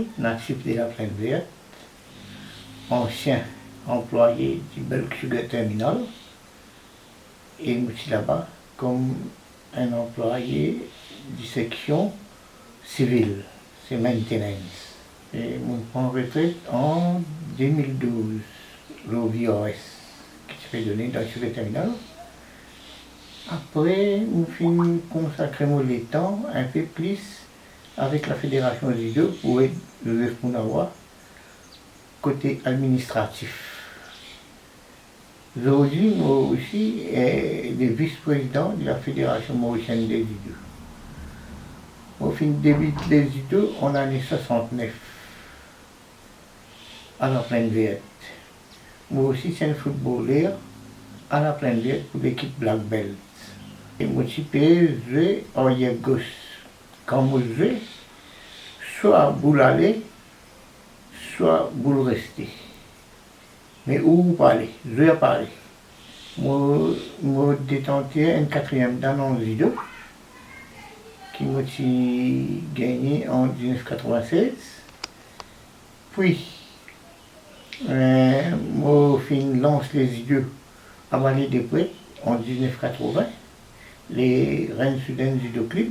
Daniel, natif de la Plaine Verte, ancien employé du Bulk Sugar Terminal, et je suis là-bas comme un employé de section civile, c'est maintenance. Et je prends retraite en 2012, l'OVOS, qui se fait donner dans le Sugar Terminal. Après, je finis consacrer mon temps un peu plus avec la Fédération Zido pour être Joseph Mounawa, côté administratif. Aujourd'hui, moi aussi, est le vice-président de la Fédération mauricienne des Zido. Au fin début les Zido en année 69, à la Plaine Verte. Moi aussi, c'est un footballeur à la Plaine Verte pour l'équipe Black Belt. Et moi aussi, je jouer arrière gauche. Quand je joue, soit boule aller, soit boule rester. Mais où parler? Je vais parler. Moi, détenté un quatrième dan en Zido, qui m'a gagné en 1996. Puis, moi, lance les Zido à Vallée des Prêtres en 1980, les Rennes Soudaines Zido Club,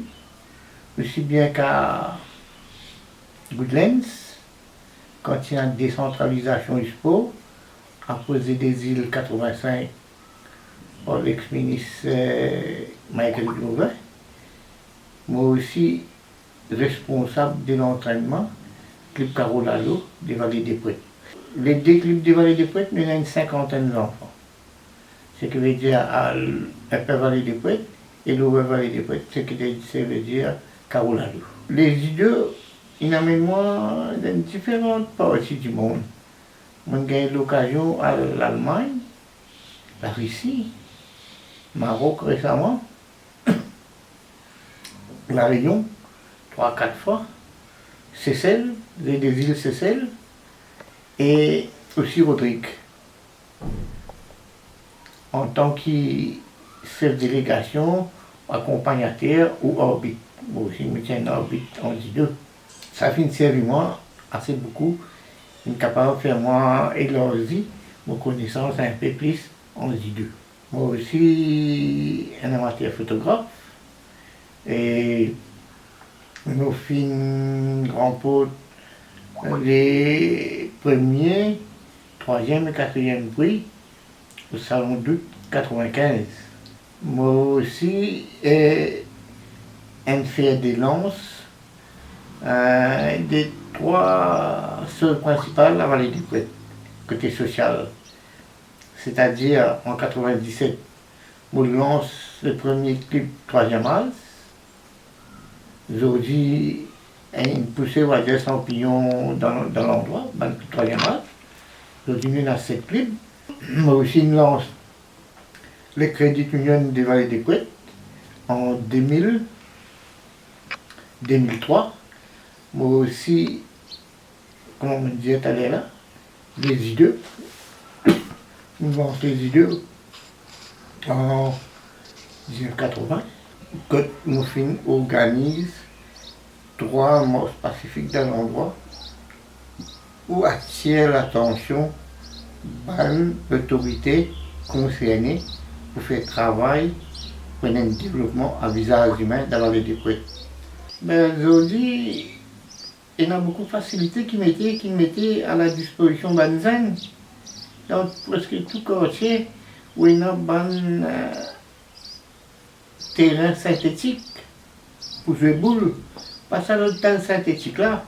aussi bien qu'à Goodlands, quand il y a une décentralisation du sport, à poser des îles 85 par l'ex-ministre Michael Grover. Moi aussi, responsable de l'entraînement, Club Carolalo des Vallées des Prêtres. Les deux clubs des Vallées des Prêtres, nous avons une cinquantaine d'enfants. Ce qui veut dire à Upper Vallée des Prêtres et Lower Vallée des Prêtres, ce qui veut dire Carolalo. Les idées, ils amènent moi dans différentes parties du monde. J'ai eu l'occasion à l'Allemagne, la Russie, Maroc récemment, La Réunion, 3-4 fois, Seychelles, des îles Seychelles, et aussi Rodrigue. En tant que chef de délégation, accompagnateur ou orbite. Moi aussi, je me tiens en orbite en Zido. Ça fait servir moi assez beaucoup. Je suis capable de faire moi élargir mes connaissances un peu plus en Zido. Moi aussi, un amateur photographe. Et nous fin remporte les premiers, troisième et quatrième prix au Salon d'août 95. Moi aussi, un fer de lance des trois soeurs principales à Vallée du Prêtres, côté social. C'est-à-dire, en 97, je lance le premier club troisième âge. Aujourd'hui, une poussée va dire champignon dans l'endroit, dans le troisième âge. Aujourd'hui, il y a 7 clubs. Moi aussi, je lance le Crédit Union des Vallées des Prêtres en 2003. Moi aussi, comme on me disait tout à l'heure, les I2. Nous lance les I2 en 1980. Quand nous organise 3 morts pacifiques dans l'endroit où attire l'attention de l'autorité concernée pour faire travail pour un développement à visage humain dans la vallée des Prêtres. Mais aujourd'hui, il y a beaucoup de facilités qui mettaient à la disposition de Banzan. Dans presque tout quartier où il y a un terrain synthétique pour jouer boule. Pas ça le terrain synthétique là,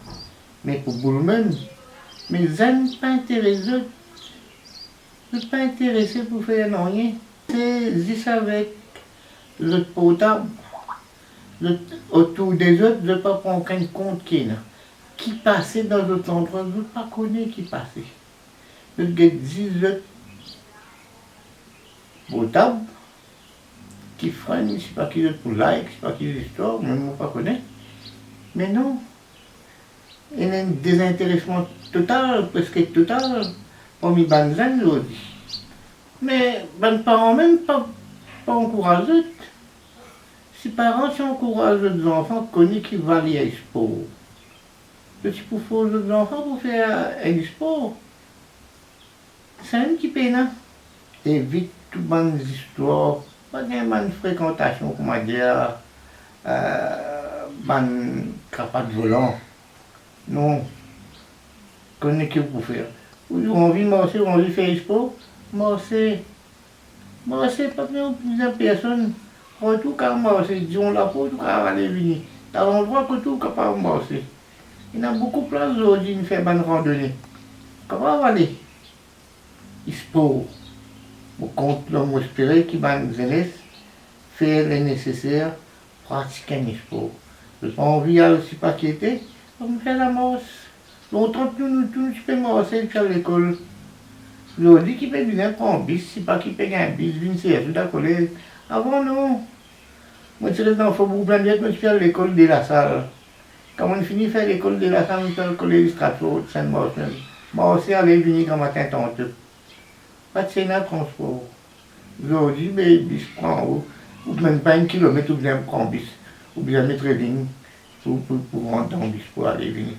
mais pour boule même. Mais Zan pas intéressé. Je ne suis pas intéressé pour faire rien. C'est juste avec le potable, autour des autres, je ne pas prendre aucun compte qui passait dans d'autres endroits, je ne pas connaître qui passait. Je dis 10 autres potables qui freinent, je ne sais pas qui d'autre pour like, je ne sais pas qui d'autre histoire, même moi pas connaître. Mais non, il y a un désintéressement total, presque total, parmi les banzans aujourd'hui. Mais les parents même pas encouragés. Si les parents encouragent les enfants, connaissent qui valent les sport. petit pour faire aux enfants pour faire du sport. C'est un petit peu, non? Évite toutes bonnes histoires, pas de bonne fréquentation, comment dire, bonne capable volant. Non, connais que pour faire. Ou on envie de marcher, on envie de faire du sport, marcher. Marcher, pas bien plusieurs personnes. En tout cas, marcher, disons la peau, en tout cas, aller venir. Dans l'endroit que tout capable de marcher. Il y a beaucoup de places aujourd'hui de faire bonne randonnée. Comment aller? Il sport. Pour contre l'homme espéré qui va nous jeunesse, faire le nécessaire, pratiquer un sport. Je n'ai pas envie à aussi pas quitter, on me fait la marche. Longtemps que nous, tu peux marcher à l'école. Aujourd'hui, qui peut venir prendre un bis, si pas qui peut gagner un bis, venir c'est tout à collège. Avant, non. Moi, je suis dans le faubourg plein de je suis à l'école de la salle. Quand on finit de faire l'école de la salle, on fait le collège Stratford, Saint-Martin. Marcher, aller venir quand matin, tantôt. Pas de Sénat transport. Aujourd'hui, mais bis prend ou même pas un kilomètre ou bien prend bis. Ou bien mettre ligne pour rentrer en bis pour aller venir.